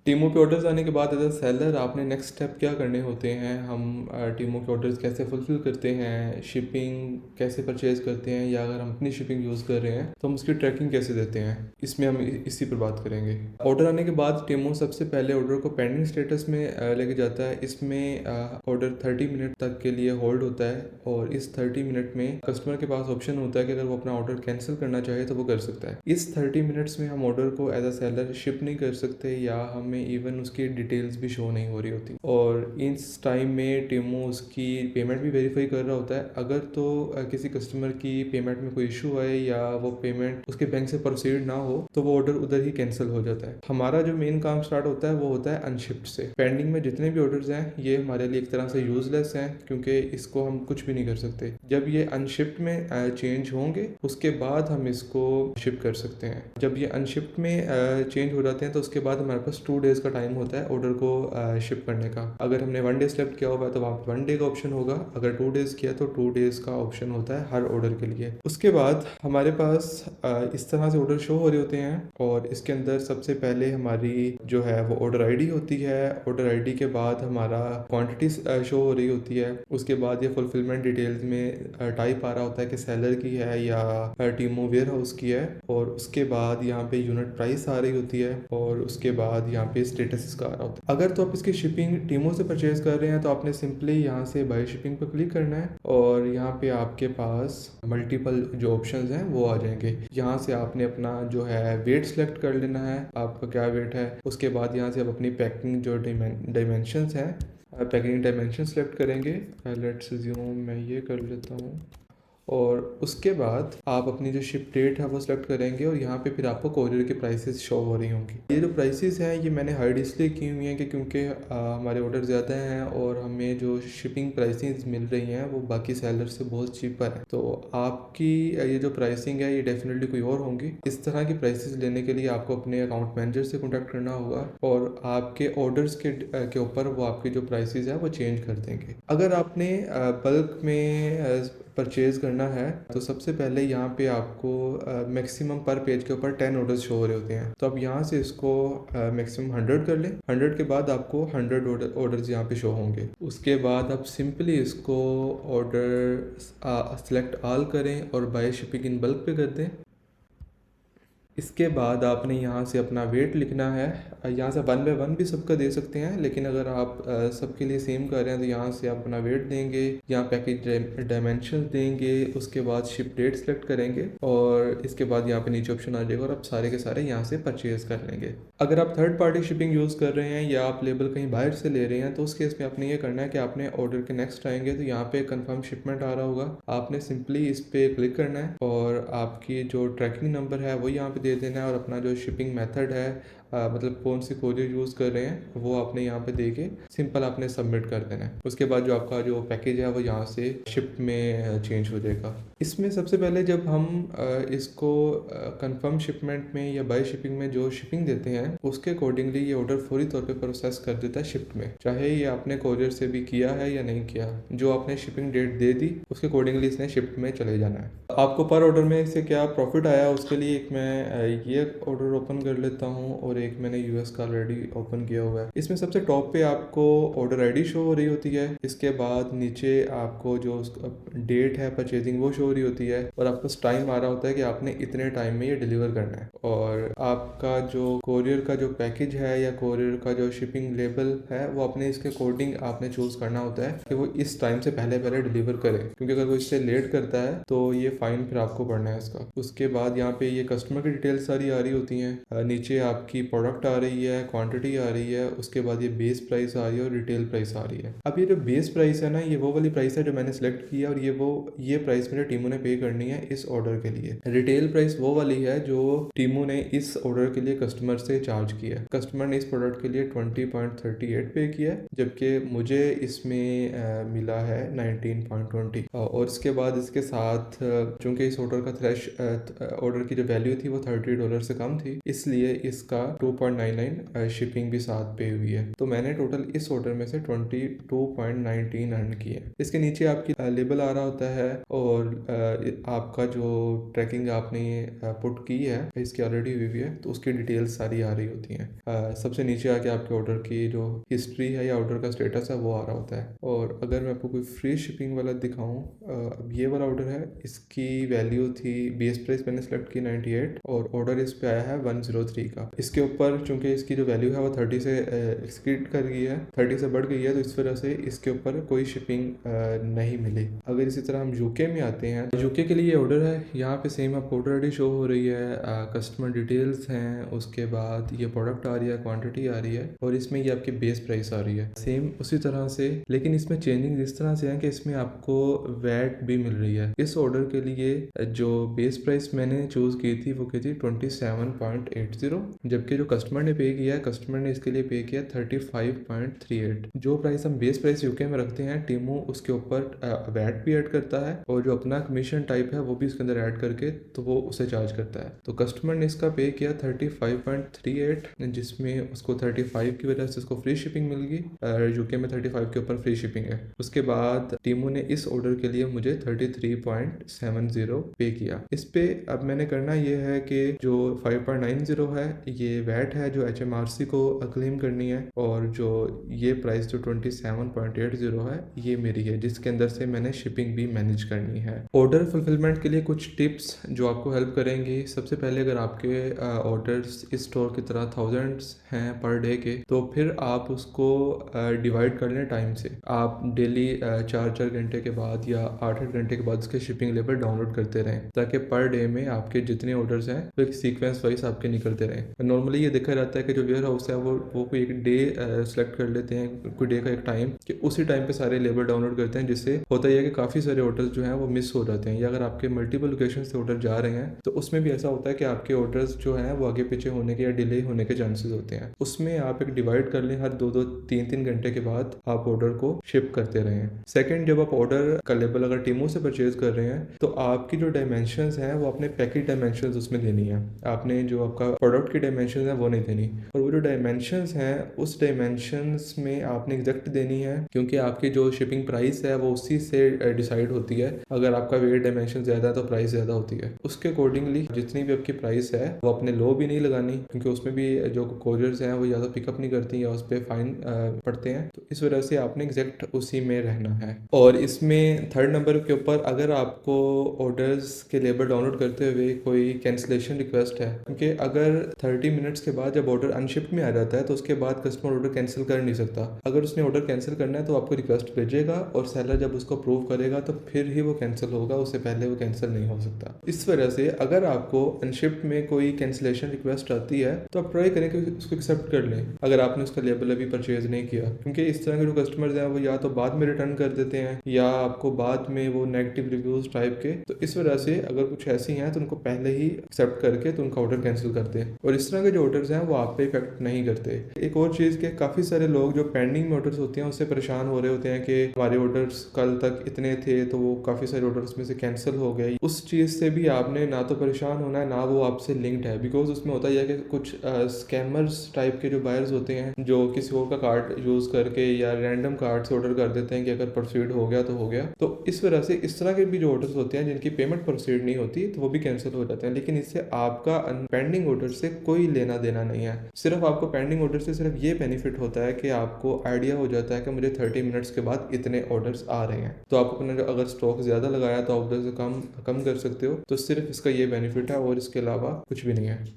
टीमों पे ऑर्डर्स आने के बाद एज अ सेलर आपने नेक्स्ट स्टेप क्या करने होते हैं, हम टीमों के ऑर्डर्स कैसे फुलफिल करते हैं, शिपिंग कैसे परचेज करते हैं, या अगर हम अपनी शिपिंग यूज़ कर रहे हैं तो हम उसकी ट्रैकिंग कैसे देते हैं, इसमें हम इसी पर बात करेंगे। ऑर्डर आने के बाद टीमो सबसे पहले ऑर्डर को पेंडिंग स्टेटस में लेके जाता है। इसमें ऑर्डर 30 मिनट तक के लिए होल्ड होता है और इस 30 मिनट में कस्टमर के पास ऑप्शन होता है कि अगर वो अपना ऑर्डर कैंसिल करना चाहे तो वो कर सकता है। इस 30 मिनट्स में हम ऑर्डर को एज अ सेलर शिप नहीं कर सकते या हमें इवन उसकी डिटेल्स भी शो नहीं हो रही होती, और इस टाइम में टीमो उसकी पेमेंट भी वेरीफाई कर रहा होता है। अगर तो किसी कस्टमर की पेमेंट में कोई इशू आए या वो पेमेंट उसके बैंक से प्रोसीड ना हो तो वो ऑर्डर उधर ही कैंसिल हो जाता है। हमारा जो मेन काम स्टार्ट होता है वो होता है अनशिप्ड से। पेंडिंग में जितने भी ऑर्डर्स हैं ये हमारे लिए एक तरह से यूजलेस हैं क्योंकि इसको हम कुछ भी नहीं कर सकते। जब ये अनशिप्ड में चेंज होंगे उसके बाद हम इसको शिप कर सकते हैं। जब ये अनशिप्ड में चेंज हो जाते हैं तो उसके बाद हमारे पास 2 डेज का टाइम होता है ऑर्डर को शिप करने का। अगर हमने 1 डे सेलेक्ट किया हुआ है तो वहाँ 1 डे का ऑप्शन होगा, अगर 2 डेज किया तो 2 डेज का ऑप्शन होता है हर ऑर्डर के लिए। उसके बाद हमारे पास इस तरह से ऑर्डर शो हो रहे होते हैं और इसके अंदर सबसे पहले हमारी जो है वो ऑर्डर आईडी होती है। ऑर्डर आईडी के बाद हमारा क्वांटिटी शो हो रही होती है। उसके बाद ये फुलफिलमेंट डिटेल्स में टाइप आ रहा होता है कि सेलर की है या टीमो वेयर हाउस की है, और उसके बाद यहाँ पे यूनिट प्राइस आ रही होती है और उसके बाद यहाँ पे स्टेटस इसका आ रहा होता है। अगर तो आप इसकी शिपिंग टीमों से परचेज कर रहे हैं तो आपने सिंपली यहाँ से बाय शिपिंग पर क्लिक करना है और यहाँ पे आपके पास मल्टीपल जो ऑप्शंस हैं वो आ जाएंगे। यहाँ से आपने अपना जो है वेट सेलेक्ट कर लेना है, आपका क्या वेट है। उसके बाद यहाँ से आप अपनी पैकिंग जो डायमेंशंस हैं, पैकिंग डायमेंशन सेलेक्ट करेंगे। लेट्स अज्यूम मैं ये कर लेता हूँ और उसके बाद आप अपनी जो शिप डेट है वो सिलेक्ट करेंगे और यहाँ पे फिर आपको कोरियर की प्राइसेस शो हो रही होंगी। ये जो प्राइसेस हैं ये मैंने हाइड इसलिए की हुई हैं कि क्योंकि हमारे ऑर्डर ज़्यादा हैं और हमें जो शिपिंग प्राइसेस मिल रही हैं वो बाकी सेलर से बहुत चीपर है। तो आपकी ये जो प्राइसिंग है ये डेफिनेटली कोई और होंगी। इस तरह की प्राइसेस लेने के लिए आपको अपने अकाउंट मैनेजर से कॉन्टैक्ट करना होगा और आपके ऑर्डर्स के ऊपर वो आपकी जो प्राइसेस है वो चेंज कर देंगे। अगर आपने बल्क में परचेज़ करना है तो सबसे पहले यहाँ पे आपको मैक्सिमम पर पेज के ऊपर 10 ऑर्डर्स शो हो रहे होते हैं। तो आप यहाँ से इसको मैक्सिमम 100 कर लें। 100 के बाद आपको 100 ऑर्डर्स यहाँ पे शो होंगे। उसके बाद आप सिंपली इसको ऑर्डर सेलेक्ट ऑल करें और बाय शिपिंग इन बल्क पे कर दें। इसके बाद आपने यहाँ से अपना वेट लिखना है। यहाँ से 1 बाय 1 भी सबका दे सकते हैं, लेकिन अगर आप सबके लिए सेम कर रहे हैं तो यहाँ से आप अपना वेट देंगे, यहाँ पैकेज डायमेंशन देंगे, उसके बाद शिप डेट सेलेक्ट करेंगे और इसके बाद यहाँ पे नीचे ऑप्शन आ जाएगा और आप सारे के सारे यहाँ से परचेज कर लेंगे। अगर आप थर्ड पार्टी शिपिंग यूज़ कर रहे हैं या आप लेबल कहीं बाहर से ले रहे हैं तो उस केस में आपने ये करना है कि आपने ऑर्डर के नेक्स्ट आएंगे तो यहाँ पे कंफर्म शिपमेंट आ रहा होगा, आपने सिंपली इस पर क्लिक करना है और आपकी जो ट्रैकिंग नंबर है वो यहाँ पे दे देना है और अपना जो शिपिंग मेथड है मतलब कौन सी कोरियर यूज़ कर रहे हैं वो आपने यहाँ पे दे के सिंपल आपने सबमिट कर देना है। उसके बाद जो आपका जो पैकेज है वो यहाँ से शिप में चेंज हो जाएगा। इसमें सबसे पहले जब हम इसको कंफर्म शिपमेंट में या बाय शिपिंग में जो शिपिंग देते हैं उसके अकॉर्डिंगली ये ऑर्डर फौरी तौर पे प्रोसेस कर देता है शिफ्ट में, चाहे ये आपने कोरियर से भी किया है या नहीं किया। जो आपने शिपिंग डेट दे दी उसके अकॉर्डिंगली इसने शिफ्ट में चले जाना है। आपको पर ऑर्डर में से क्या प्रॉफिट आया उसके लिए एक मैं ये ऑर्डर ओपन कर लेता हूँ और एक मैंने यूएस का ऑलरेडी ओपन किया हुआ है। इसमें सबसे टॉप पे आपको ऑर्डर आईडी शो हो रही होती है। इसके बाद नीचे आपको जो डेट है परचेजिंग वो शो हो रही होती है और आपको टाइम आ रहा होता है कि आपने इतने टाइम में ये डिलीवर करना है। और आपका जो कोरियर का जो पैकेज है या कोरियर का जो शिपिंग लेबल है वो अपने इसके अकॉर्डिंग आपने चूज करना होता है कि वो इस टाइम से पहले पहले डिलीवर करे, क्योंकि अगर वो इससे लेट करता है तो ये फाइन फिर आपको भरना है इसका। उसके बाद यहाँ पे ये कस्टमर की डिटेल्स सारी आ रही होती हैं। नीचे आपकी प्रोडक्ट आ रही है, क्वांटिटी आ रही है, उसके बाद ये बेस प्राइस आ रही है और रिटेल प्राइस आ रही है। अब ये जो बेस प्राइस है ना ये वो वाली प्राइस है जो मैंने सेलेक्ट किया और ये प्राइस मेरे टीमों ने पे करनी है इस ऑर्डर के लिए। रिटेल प्राइस वो वाली है जो टीमों ने इस ऑर्डर के लिए कस्टमर से चार्ज किया है। कस्टमर ने इस प्रोडक्ट के लिए 20.38 पे किया है जबकि मुझे इसमें मिला है 19.20। और इसके बाद इसके साथ चूंकि इस ऑर्डर का ऑर्डर की जो वैल्यू थी वो $30 से कम थी, इसलिए इसका 2.99 शिपिंग भी साथ पे हुई है। तो मैंने टोटल इस ऑर्डर में से 22.19 अर्न किए। इसके नीचे आपकी लेबल आ रहा होता है और आपका जो ट्रैकिंग आपने पुट की है इसकी ऑलरेडी हुई है तो उसकी डिटेल्स सारी आ रही होती हैं। सबसे नीचे आके आपके ऑर्डर की जो हिस्ट्री है या ऑर्डर का स्टेटस है वो आ रहा होता है। और अगर मैं आपको कोई फ्री शिपिंग वाला दिखाऊं, अब ये वाला ऑर्डर है, इसकी वैल्यू थी, बेस प्राइस मैंने सेलेक्ट की 98 और ऑर्डर इस पे आया है 103 का। इसके ऊपर चूंकि इसकी जो वैल्यू है वो 30 से एक्सीड कर गई है, 30 से बढ़ गई है, तो इस वजह से इसके ऊपर कोई शिपिंग नहीं मिली। अगर इसी तरह हम यूके में आते हैं, यूके के लिए ऑर्डर है, यहाँ पे सेम आपको ऑर्डर आईडी शो हो रही है, कस्टमर डिटेल्स हैं, उसके बाद ये प्रोडक्ट आ रही है, क्वांटिटी आ रही है और इसमें ये आपकी बेस प्राइस आ रही है सेम उसी तरह से। लेकिन इसमें चेंजिंग इस तरह से है कि इसमें आपको वैट भी मिल रही है। इस ऑर्डर के लिए जो बेस प्राइस मैंने चूज की थी वो की थी 27.80, जबकि जो कस्टमर ने पे किया है, कस्टमर ने इसके लिए पे किया 35.38। जो प्राइस हम बेस प्राइस यूके में रखते हैं, टीमो उसके ऊपर वैट भी ऐड करता है और जो अपना कमीशन टाइप है वो भी इसके अंदर ऐड करके तो वो उसे चार्ज करता है। तो कस्टमर ने इसका पे किया 35.38, जिसमें उसको 35 की वजह से उसको फ्री शिपिंग मिल गई। यूके में 35 के ऊपर फ्री शिपिंग है। उसके बाद टीमो ने इस ऑर्डर के लिए मुझे 33.70 पे किया। इस पे अब मैंने करना ये है कि जो 5.90 है ये वैट है जो HMRC को क्लेम करनी है और जो ये प्राइस जो 27.80 है ये मेरी है, जिसके अंदर से मैंने शिपिंग भी मैनेज करनी है। ऑर्डर फुलफिलमेंट के लिए कुछ टिप्स जो आपको हेल्प करेंगी। सबसे पहले अगर आपके ऑर्डर्स इस स्टोर की तरह थाउजेंड्स हैं पर डे के, तो फिर आप उसको डिवाइड कर लें टाइम से। आप डेली 4-4 घंटे के बाद या 8-8 घंटे के बाद उसके शिपिंग लेवल डाउनलोड करते रहें ताकि पर डे में आपके जितने ऑर्डर्स हैं वो एक सीक्वेंस वाइज आपके निकलते रहें। नॉर्मली ये देखा जाता है कि जो वेयर हाउस है वो कोई एक डे सेलेक्ट कर लेते हैं, कोई डे का एक टाइम, कि उसी टाइम पे सारे लेबल डाउनलोड करते हैं, जिससे होता ही है कि काफ़ी सारे ऑर्डर्स जो हैं वो मिस हो जाते हैं। या अगर आपके मल्टीपल लोकेशन से ऑर्डर जा रहे हैं तो उसमें भी ऐसा होता है कि आपके ऑर्डर्स जो हैं वो आगे पीछे होने के या डिले होने के चांसेस होते हैं। उसमें आप एक डिवाइड कर लें, हर 2-2, 3-3 घंटे के बाद आप ऑर्डर को शिप करते रहें। सेकंड, जब आप ऑर्डर का लेबल अगर टीमो से परचेज कर रहे हैं तो आपकी जो डायमेंशंस हैं वो अपने पैकेज डायमेंशंस उसमें देनी है। आपने जो आपका प्रोडक्ट की डायमेंशंस हैं वो नहीं देनी, और वो जो डायमेंशंस हैं उस डायमेंशंस में आपने एग्जैक्ट देनी है, क्योंकि आपकी जो शिपिंग प्राइस है वो उसी से डिसाइड होती है। अगर आपका वेट डायमेंशन ज़्यादा है तो प्राइस ज़्यादा होती है। उसके अकॉर्डिंगली जितनी भी आपकी प्राइस है वो अपने लो भी नहीं लगानी, क्योंकि उसमें भी जो कोरियर्स हैं वो या तो पिकअप नहीं करती या उस पर फाइन पड़ते हैं। तो इस वजह से आपने एग्जैक्ट उसी में रहना है। और इसमें थर्ड नंबर के ऊपर अगर आपको ऑर्डर्स के लेबल डाउनलोड करते हुए कोई कैंसिलेशन रिक्वेस्ट है, क्योंकि अगर 30 मिनट्स के बाद जब ऑर्डर अनशिप्ड में आ जाता है तो उसके बाद कस्टमर ऑर्डर कैंसिल कर नहीं सकता। अगर उसने ऑर्डर कैंसिल करना है तो आपको रिक्वेस्ट भेजेगा और सेलर जब उसको अप्रूव करेगा तो फिर ही वो कैंसिल होगा, उससे पहले वो कैंसिल नहीं हो सकता। इस वजह से अगर आपको अनशिप्ड में कोई कैंसिलेशन रिक्वेस्ट आती है तो आप ट्राई करें कि उसको एक्सेप्ट कर लें, अगर आपने उसका लेबल अभी परचेज नहीं किया, क्योंकि इस तरह के जो कस्टमर्स हैं वो या तो बाद में रिटर्न कर देते हैं या आपको बाद में वो नेगेटिव रिव्यूज टाइप के। तो इस वजह से अगर कुछ ऐसी हैं तो उनको पहले ही एक्सेप्ट करके तो उनका ऑर्डर कैंसिल करते हैं, और इस तरह के जो ऑर्डर्स हैं वो आप पे इफेक्ट नहीं करते। एक और चीज़ के काफ़ी सारे लोग जो पेंडिंग में ऑर्डर्स होते हैं उससे परेशान हो रहे होते हैं कि हमारे ऑर्डर्स कल तक इतने थे तो वो काफ़ी सारे ऑर्डर्स में से कैंसिल हो गए। उस चीज़ से भी आपने ना तो परेशान होना है ना वो आपसे लिंक्ड है, बिकॉज उसमें होता ही है कि कुछ स्कैमर्स टाइप के जो बायर्स होते हैं जो किसी और का कार्ड यूज़ करके या रैंडम कार्ड से ऑर्डर कर देते हैं कि अगर प्रोसीड हो गया तो हो गया। तो इस वजह से इस तरह के भी जो ऑर्डर्स होते हैं जिनकी पेमेंट प्रोसीड नहीं होती तो वो भी कैंसिल हो जाते हैं, लेकिन इससे आपका पेंडिंग ऑर्डर से कोई लेना देना नहीं है। सिर्फ आपको पेंडिंग ऑर्डर से सिर्फ ये बेनिफिट होता है कि आपको आइडिया हो जाता है कि मुझे 30 मिनट्स के बाद इतने ऑर्डर्स आ रहे हैं, तो आप अपना अगर स्टॉक ज़्यादा लगाया तो आप उधर से कम कर सकते हो। तो सिर्फ इसका ये बेनिफिट है और इसके अलावा कुछ भी नहीं है।